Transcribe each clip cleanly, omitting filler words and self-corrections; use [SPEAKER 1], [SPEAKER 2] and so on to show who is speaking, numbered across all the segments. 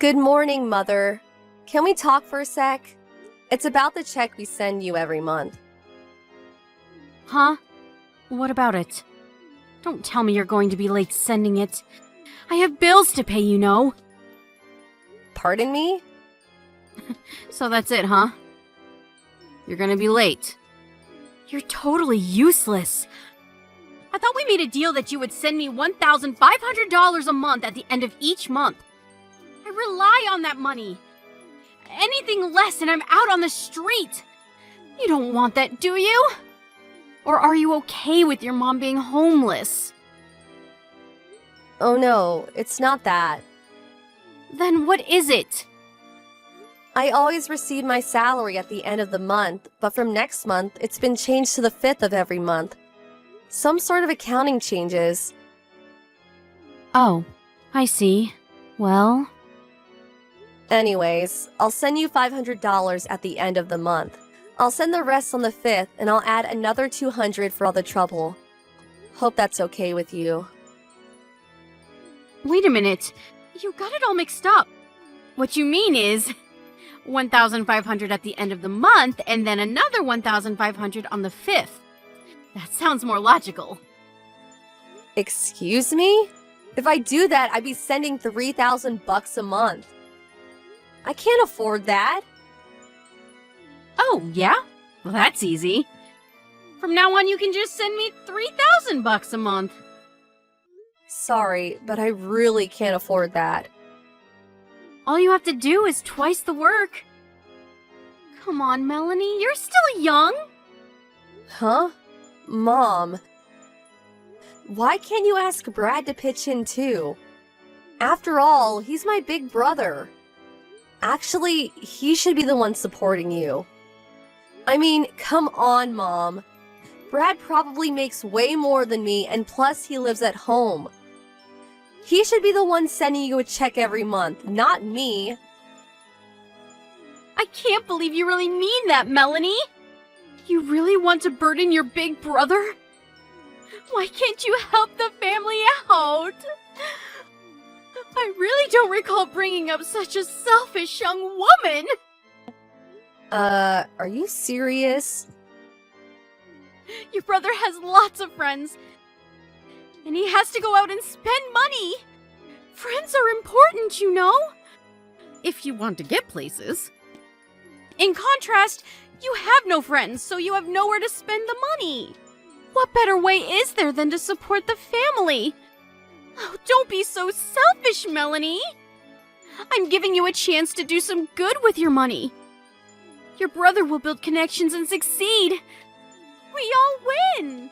[SPEAKER 1] Good morning, Mother. Can we talk for a sec? It's about the check we send you every month.
[SPEAKER 2] Huh? What about it? Don't tell me you're going to be late sending it. I have bills to pay, you know.
[SPEAKER 1] Pardon me?
[SPEAKER 2] So that's it, huh? You're gonna be late. You're totally useless. I thought we made a deal that you would send me $1,500 a month at the end of each month. I rely on that money. Anything less and I'm out on the street. You don't want that, do you? Or are you okay with your mom being homeless?
[SPEAKER 1] Oh no, it's not that.
[SPEAKER 2] Then what is it?
[SPEAKER 1] I always receive my salary at the end of the month, but from next month, it's been changed to the 5th of every month. Some sort of accounting changes.
[SPEAKER 2] Oh, I see. Well...
[SPEAKER 1] Anyways, I'll send you $500 at the end of the month. I'll send the rest on the 5th, and I'll add another $200 for all the trouble. Hope that's okay with you.
[SPEAKER 2] Wait a minute. You got it all mixed up. What you mean is... $1,500 at the end of the month, and then another $1,500 on the 5th. That sounds more logical.
[SPEAKER 1] Excuse me? If I do that, I'd be sending $3,000 a month. I can't afford that.
[SPEAKER 2] Oh, yeah? Well, that's easy. From now on, you can just send me $3,000 a month.
[SPEAKER 1] Sorry, but I really can't afford that.
[SPEAKER 2] All you have to do is twice the work. Come on, Melanie, you're still young.
[SPEAKER 1] Huh? Mom. Why can't you ask Brad to pitch in too? After all, he's my big brother. Actually, he should be the one supporting you. I mean, come on, Mom. Brad probably makes way more than me, and plus he lives at home. He should be the one sending you a check every month, not me.
[SPEAKER 2] I can't believe you really mean that, Melanie. You really want to burden your big brother? Why can't you help the family out? I really don't recall bringing up such a selfish young woman.
[SPEAKER 1] Are you serious?
[SPEAKER 2] Your brother has lots of friends, and he has to go out and spend money. Friends are important, you know, if you want to get places. In contrast, you have no friends, so you have nowhere to spend the money. What better way is there than to support the family? Oh, don't be so selfish, Melanie. I'm giving you a chance to do some good with your money. Your brother will build connections and succeed. We all win.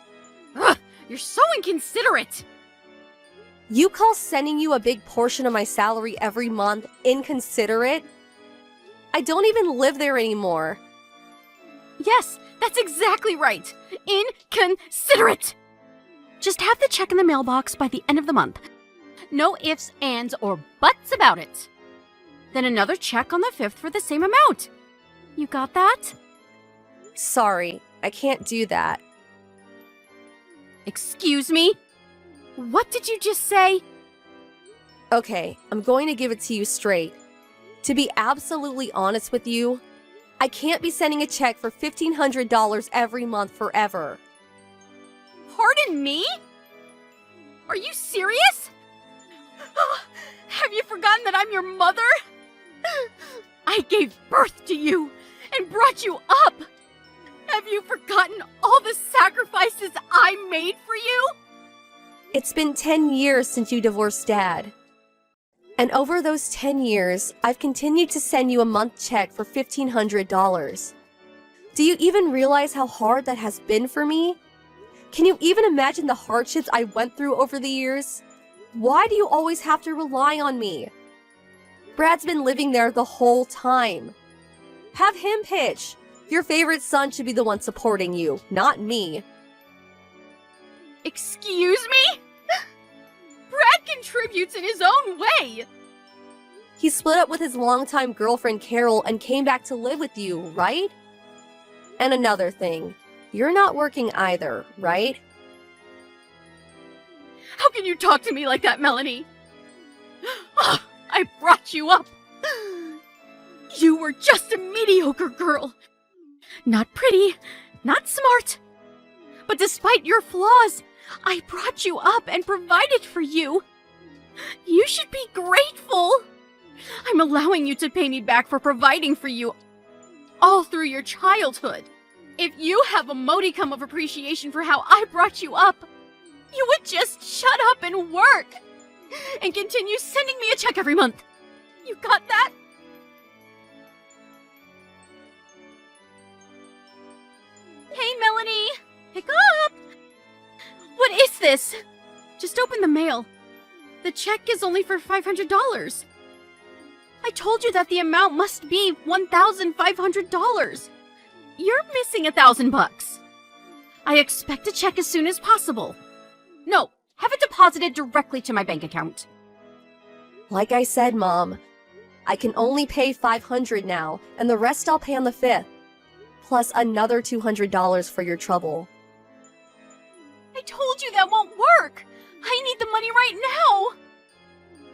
[SPEAKER 2] Ugh, you're so inconsiderate.
[SPEAKER 1] You call sending you a big portion of my salary every month inconsiderate? I don't even live there anymore.
[SPEAKER 2] Yes, that's exactly right. Inconsiderate. Just have the check in the mailbox by the end of the month. No ifs, ands, or buts about it. Then another check on the 5th for the same amount. You got that?
[SPEAKER 1] Sorry, I can't do that.
[SPEAKER 2] Excuse me? What did you just say?
[SPEAKER 1] Okay, I'm going to give it to you straight. To be absolutely honest with you, I can't be sending a check for $1,500 every month forever.
[SPEAKER 2] Pardon me? Are you serious? Have you forgotten that I'm your mother? I gave birth to you and brought you up. Have you forgotten all the sacrifices I made for you?
[SPEAKER 1] It's been 10 years since you divorced Dad. And over those 10 years, I've continued to send you a month check for $1,500. Do you even realize how hard that has been for me? Can you even imagine the hardships I went through over the years? Why do you always have to rely on me? Brad's been living there the whole time. Have him pitch. Your favorite son should be the one supporting you, not me.
[SPEAKER 2] Excuse me? Brad contributes in his own way.
[SPEAKER 1] He split up with his longtime girlfriend Carol and came back to live with you, right? And another thing, you're not working either, right?
[SPEAKER 2] How can you talk to me like that, Melanie? I brought you up. You were just a mediocre girl. Not pretty, not smart. But despite your flaws, I brought you up and provided for you. You should be grateful. I'm allowing you to pay me back for providing for you all through your childhood. If you have a modicum of appreciation for how I brought you up, you would just shut up and work and continue sending me a check every month. You got that? Hey, Melanie! Pick up! What is this? Just open the mail. The check is only for $500. I told you that the amount must be $1,500. You're missing $1,000. I expect a check as soon as possible. No, have it deposited directly to my bank account.
[SPEAKER 1] Like I said, Mom, I can only pay $500 now, and the rest I'll pay on the 5th. Plus another $200 for your trouble.
[SPEAKER 2] I told you that won't work! I need the money right now!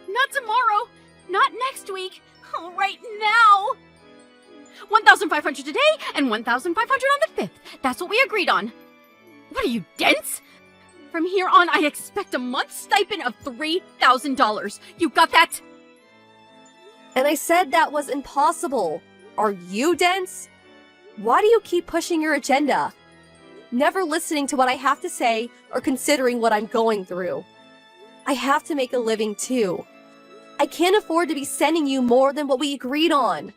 [SPEAKER 2] Not tomorrow, not next week, right now! 1,500 today and 1,500 on the 5th. That's what we agreed on. What are you, dense? From here on, I expect a month's stipend of $3,000. You got that?
[SPEAKER 1] And I said that was impossible. Are you dense? Why do you keep pushing your agenda? Never listening to what I have to say or considering what I'm going through. I have to make a living too. I can't afford to be sending you more than what we agreed on.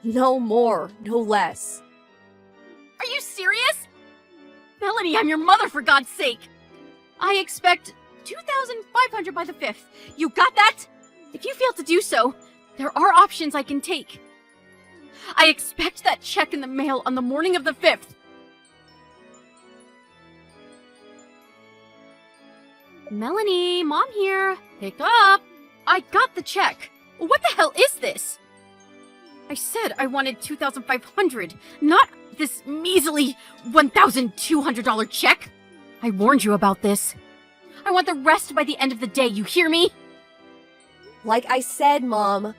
[SPEAKER 1] No more, no less.
[SPEAKER 2] Are you serious? Melanie, I'm your mother, for God's sake. I expect $2,500 by the 5th. You got that? If you fail to do so, there are options I can take. I expect that check in the mail on the morning of the 5th. Melanie, Mom here. Pick up. I got the check. What the hell is this? I said I wanted $2,500, not this measly $1,200 check. I warned you about this. I want the rest by the end of the day, you hear me?
[SPEAKER 1] Like I said, Mom,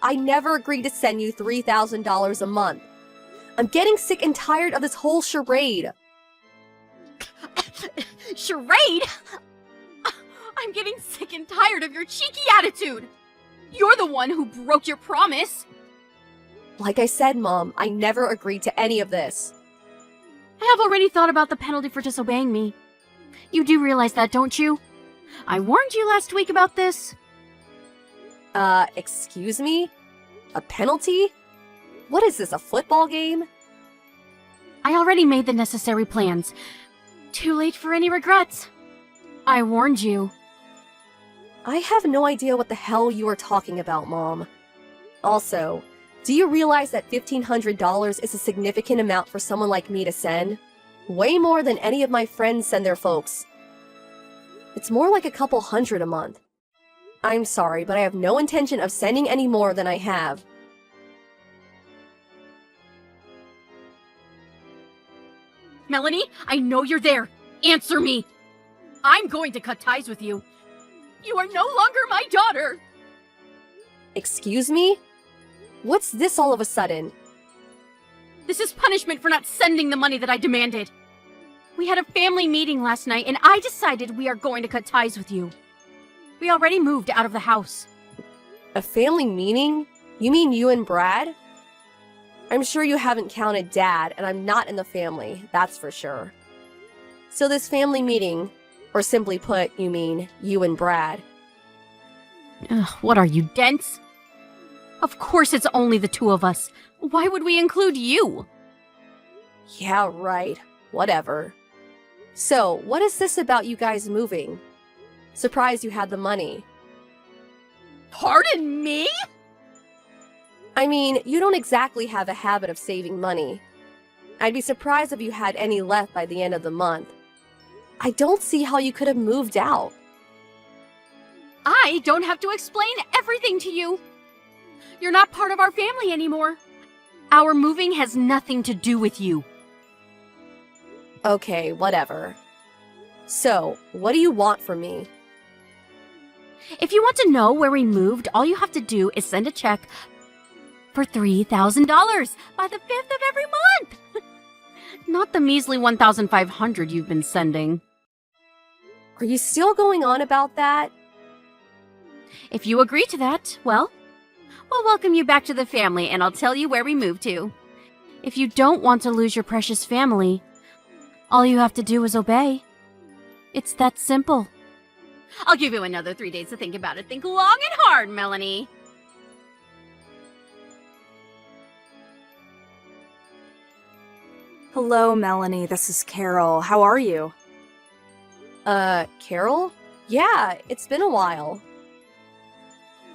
[SPEAKER 1] I never agreed to send you $3,000 a month. I'm getting sick and tired of this whole charade.
[SPEAKER 2] Charade? I'm getting sick and tired of your cheeky attitude. You're the one who broke your promise.
[SPEAKER 1] Like I said, Mom, I never agreed to any of this.
[SPEAKER 2] I have already thought about the penalty for disobeying me. You do realize that, don't you? I warned you last week about this.
[SPEAKER 1] Excuse me? A penalty? What is this, a football game?
[SPEAKER 2] I already made the necessary plans. Too late for any regrets. I warned you.
[SPEAKER 1] I have no idea what the hell you are talking about, Mom. Also, do you realize that $1,500 is a significant amount for someone like me to send? Way more than any of my friends send their folks. It's more like a couple hundred a month. I'm sorry, but I have no intention of sending any more than I have.
[SPEAKER 2] Melanie, I know you're there. Answer me. I'm going to cut ties with you. You are no longer my daughter.
[SPEAKER 1] Excuse me? What's this all of a sudden?
[SPEAKER 2] This is punishment for not sending the money that I demanded. We had a family meeting last night, and I decided we are going to cut ties with you. We already moved out of the house.
[SPEAKER 1] A family meeting? You mean you and Brad? I'm sure you haven't counted Dad, and I'm not in the family, that's for sure. So this family meeting, or simply put, you mean you and Brad.
[SPEAKER 2] What are you, dense? Of course it's only the two of us. Why would we include you?
[SPEAKER 1] Yeah, right. Whatever. So, what is this about you guys moving? Surprised you had the money.
[SPEAKER 2] Pardon me?
[SPEAKER 1] I mean, you don't exactly have a habit of saving money. I'd be surprised if you had any left by the end of the month. I don't see how you could have moved out.
[SPEAKER 2] I don't have to explain everything to you. You're not part of our family anymore. Our moving has nothing to do with you.
[SPEAKER 1] Okay, whatever. So, what do you want from me?
[SPEAKER 2] If you want to know where we moved, all you have to do is send a check for $3,000 by the 5th of every month. Not the measly $1,500 you've been sending.
[SPEAKER 1] Are you still going on about that?
[SPEAKER 2] If you agree to that, well, we'll welcome you back to the family and I'll tell you where we moved to. If you don't want to lose your precious family, all you have to do is obey. It's that simple. I'll give you another 3 days to think about it. Think long and hard, Melanie.
[SPEAKER 3] Hello, Melanie. This is Carol. How are you?
[SPEAKER 1] Carol? Yeah, it's been a while.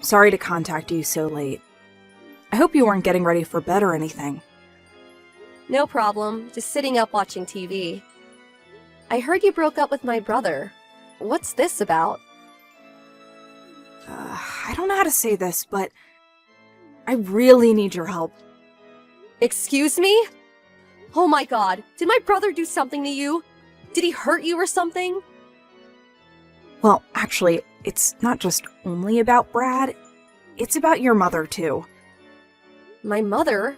[SPEAKER 3] Sorry to contact you so late. I hope you weren't getting ready for bed or anything.
[SPEAKER 1] No problem, just sitting up watching TV. I heard you broke up with my brother. What's this about?
[SPEAKER 3] I don't know how to say this, but I really need your help.
[SPEAKER 1] Excuse me? Oh my god, did my brother do something to you? Did he hurt you or something?
[SPEAKER 3] Well, actually, it's not just only about Brad. It's about your mother, too.
[SPEAKER 1] My mother?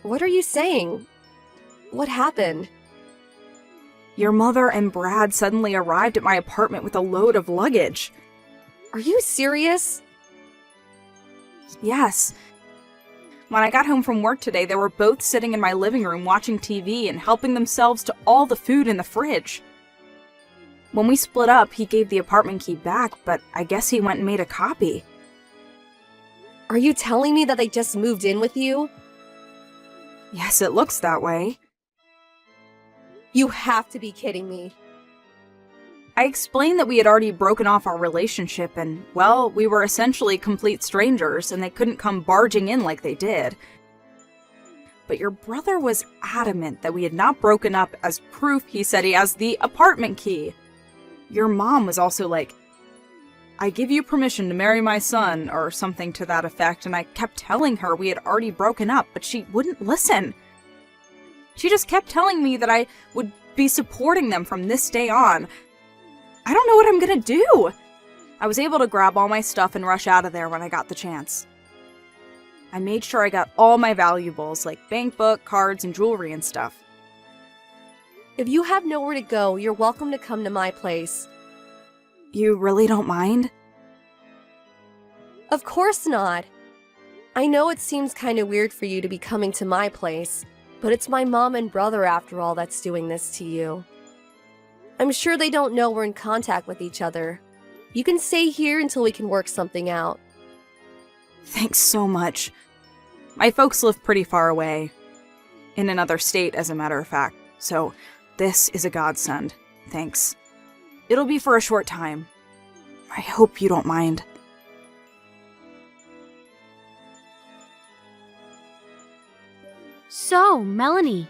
[SPEAKER 1] What are you saying? What happened?
[SPEAKER 3] Your mother and Brad suddenly arrived at my apartment with a load of luggage.
[SPEAKER 1] Are you serious?
[SPEAKER 3] Yes. When I got home from work today, they were both sitting in my living room watching TV and helping themselves to all the food in the fridge. When we split up, he gave the apartment key back, but I guess he went and made a copy.
[SPEAKER 1] Are you telling me that they just moved in with you?
[SPEAKER 3] Yes, it looks that way.
[SPEAKER 1] You have to be kidding me.
[SPEAKER 3] I explained that we had already broken off our relationship and, well, we were essentially complete strangers and they couldn't come barging in like they did. But your brother was adamant that we had not broken up. As proof, he said he has the apartment key. Your mom was also like, I give you permission to marry my son, or something to that effect, and I kept telling her we had already broken up, but she wouldn't listen. She just kept telling me that I would be supporting them from this day on. I don't know what I'm gonna do. I was able to grab all my stuff and rush out of there when I got the chance. I made sure I got all my valuables, like bank book, cards, and jewelry and stuff.
[SPEAKER 1] If you have nowhere to go, you're welcome to come to my place.
[SPEAKER 3] You really don't mind?
[SPEAKER 1] Of course not. I know it seems kind of weird for you to be coming to my place, but it's my mom and brother after all that's doing this to you. I'm sure they don't know we're in contact with each other. You can stay here until we can work something out.
[SPEAKER 3] Thanks so much. My folks live pretty far away. In another state, as a matter of fact. So, this is a godsend. Thanks. It'll be for a short time. I hope you don't mind.
[SPEAKER 2] So, Melanie,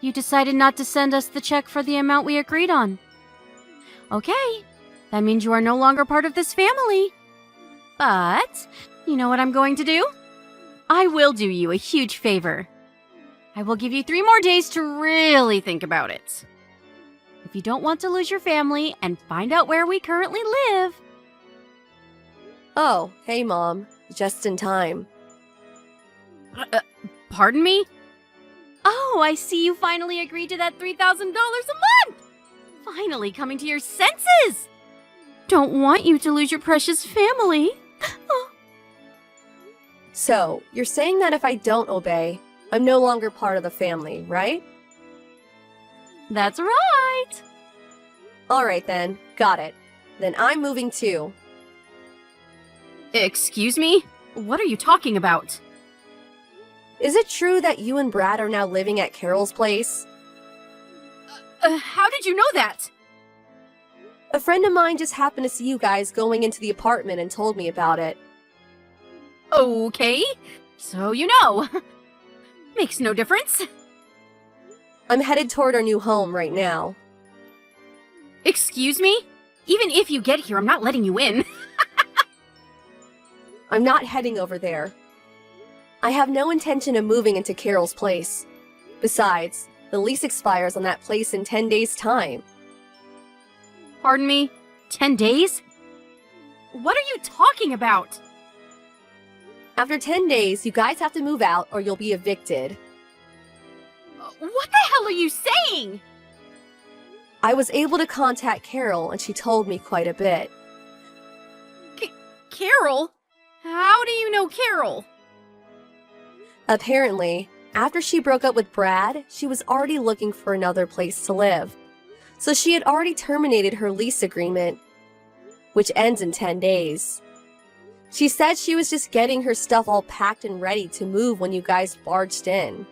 [SPEAKER 2] you decided not to send us the check for the amount we agreed on. Okay, that means you are no longer part of this family. But, you know what I'm going to do? I will do you a huge favor. I will give you 3 more days to really think about it. If you don't want to lose your family and find out where we currently live.
[SPEAKER 1] Oh, hey Mom. Just in time.
[SPEAKER 2] Pardon me? Oh, I see you finally agreed to that $3,000 a month! Finally coming to your senses! Don't want you to lose your precious family.
[SPEAKER 1] So, you're saying that if I don't obey, I'm no longer part of the family, right?
[SPEAKER 2] That's right!
[SPEAKER 1] Alright then, got it. Then I'm moving too.
[SPEAKER 2] Excuse me? What are you talking about?
[SPEAKER 1] Is it true that you and Brad are now living at Carol's place?
[SPEAKER 2] How did you know that?
[SPEAKER 1] A friend of mine just happened to see you guys going into the apartment and told me about it.
[SPEAKER 2] Okay, so you know. Makes no difference.
[SPEAKER 1] I'm headed toward our new home right now.
[SPEAKER 2] Excuse me? Even if you get here, I'm not letting you in.
[SPEAKER 1] I'm not heading over there. I have no intention of moving into Carol's place. Besides, the lease expires on that place in 10 days' time.
[SPEAKER 2] Pardon me? 10 days? What are you talking about?
[SPEAKER 1] After 10 days, you guys have to move out or you'll be evicted.
[SPEAKER 2] What the hell are you saying?
[SPEAKER 1] I was able to contact Carol and she told me quite a bit.
[SPEAKER 2] Carol? How do you know Carol?
[SPEAKER 1] Apparently, after she broke up with Brad, she was already looking for another place to live. So she had already terminated her lease agreement, which ends in 10 days. She said she was just getting her stuff all packed and ready to move when you guys barged in.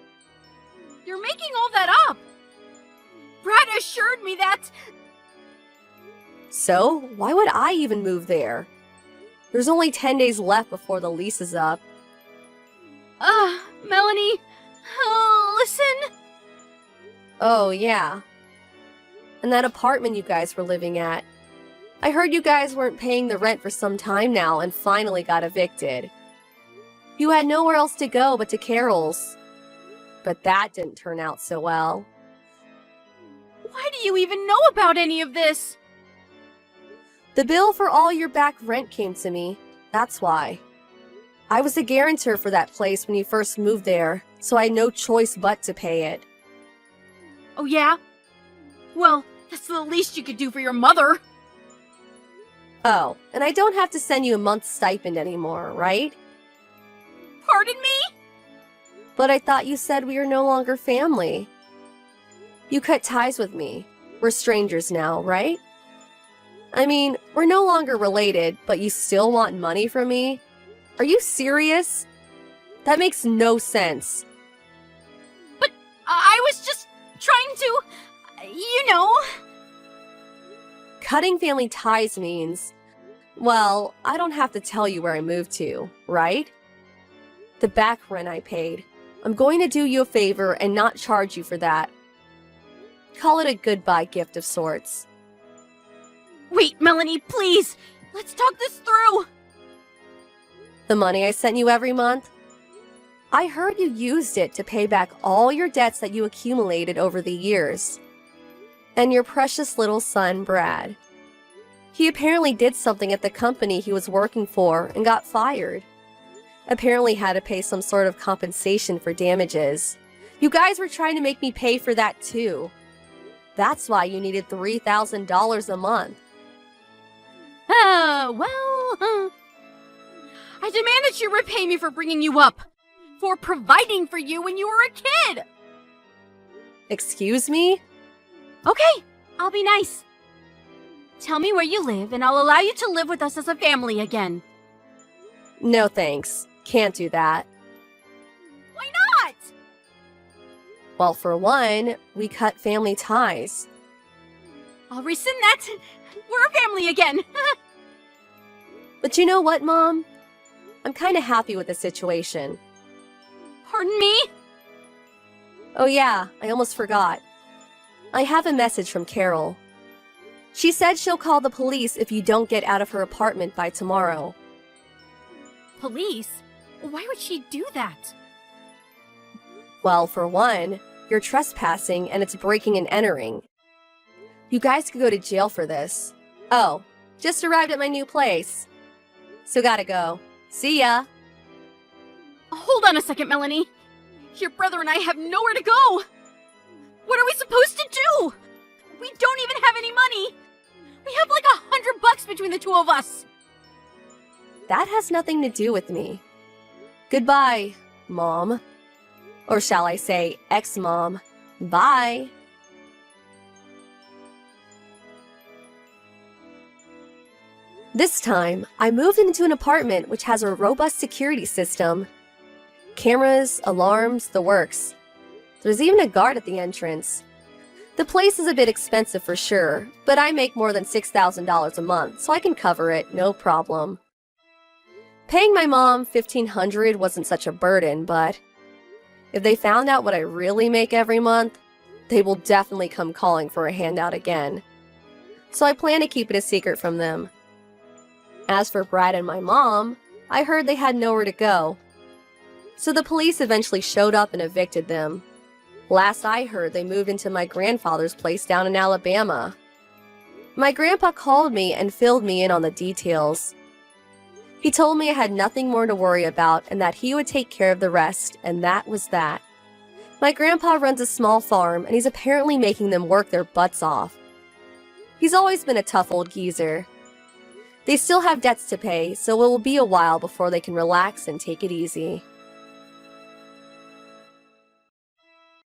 [SPEAKER 2] You're making all that up! Brad assured me that...
[SPEAKER 1] So, why would I even move there? There's only 10 days left before the lease is up.
[SPEAKER 2] Melanie, listen.
[SPEAKER 1] Oh, yeah. And that apartment you guys were living at. I heard you guys weren't paying the rent for some time now and finally got evicted. You had nowhere else to go but to Carol's. But that didn't turn out so well.
[SPEAKER 2] Why do you even know about any of this?
[SPEAKER 1] The bill for all your back rent came to me. That's why. I was the guarantor for that place when you first moved there, so I had no choice but to pay it.
[SPEAKER 2] Oh yeah? Well, that's the least you could do for your mother.
[SPEAKER 1] Oh, and I don't have to send you a month's stipend anymore, right?
[SPEAKER 2] Pardon me?
[SPEAKER 1] But I thought you said we are no longer family. You cut ties with me. We're strangers now, right? I mean, we're no longer related, but you still want money from me? Are you serious? That makes no sense.
[SPEAKER 2] But I was just trying to, you know...
[SPEAKER 1] Cutting family ties means, well, I don't have to tell you where I moved to, right? The back rent I paid. I'm going to do you a favor and not charge you for that. Call it a goodbye gift of sorts.
[SPEAKER 2] Wait, Melanie, please! Let's talk this through!
[SPEAKER 1] The money I sent you every month? I heard you used it to pay back all your debts that you accumulated over the years. And your precious little son, Brad. He apparently did something at the company he was working for and got fired. Apparently had to pay some sort of compensation for damages. You guys were trying to make me pay for that too. That's why you needed $3,000 a month.
[SPEAKER 2] I demand that you repay me for bringing you up. For providing for you when you were a kid.
[SPEAKER 1] Excuse me?
[SPEAKER 2] Okay, I'll be nice. Tell me where you live and I'll allow you to live with us as a family again.
[SPEAKER 1] No thanks. Can't do that.
[SPEAKER 2] Why not?
[SPEAKER 1] Well, for one, we cut family ties.
[SPEAKER 2] I'll rescind that. We're a family again.
[SPEAKER 1] But you know what, Mom? I'm kind of happy with the situation.
[SPEAKER 2] Pardon me?
[SPEAKER 1] Oh yeah, I almost forgot. I have a message from Carol. She said she'll call the police if you don't get out of her apartment by tomorrow.
[SPEAKER 2] Police? Why would she do that?
[SPEAKER 1] Well, for one, you're trespassing and it's breaking and entering. You guys could go to jail for this. Oh, just arrived at my new place. So gotta go. See ya!
[SPEAKER 2] Hold on a second, Melanie. Your brother and I have nowhere to go. What are we supposed to do? We don't even have any money. We have like $100 between the two of us.
[SPEAKER 1] That has nothing to do with me. Goodbye, Mom. Or shall I say, ex-mom. Bye. This time, I moved into an apartment which has a robust security system. Cameras, alarms, the works. There's even a guard at the entrance. The place is a bit expensive for sure, but I make more than $6,000 a month, so I can cover it, no problem. Paying my mom $1,500 wasn't such a burden, but if they found out what I really make every month, they will definitely come calling for a handout again. So I plan to keep it a secret from them. As for Brad and my mom, I heard they had nowhere to go. So the police eventually showed up and evicted them. Last I heard, they moved into my grandfather's place down in Alabama. My grandpa called me and filled me in on the details. He told me I had nothing more to worry about and that he would take care of the rest, and that was that. My grandpa runs a small farm, and he's apparently making them work their butts off. He's always been a tough old geezer. They still have debts to pay, so it will be a while before they can relax and take it easy.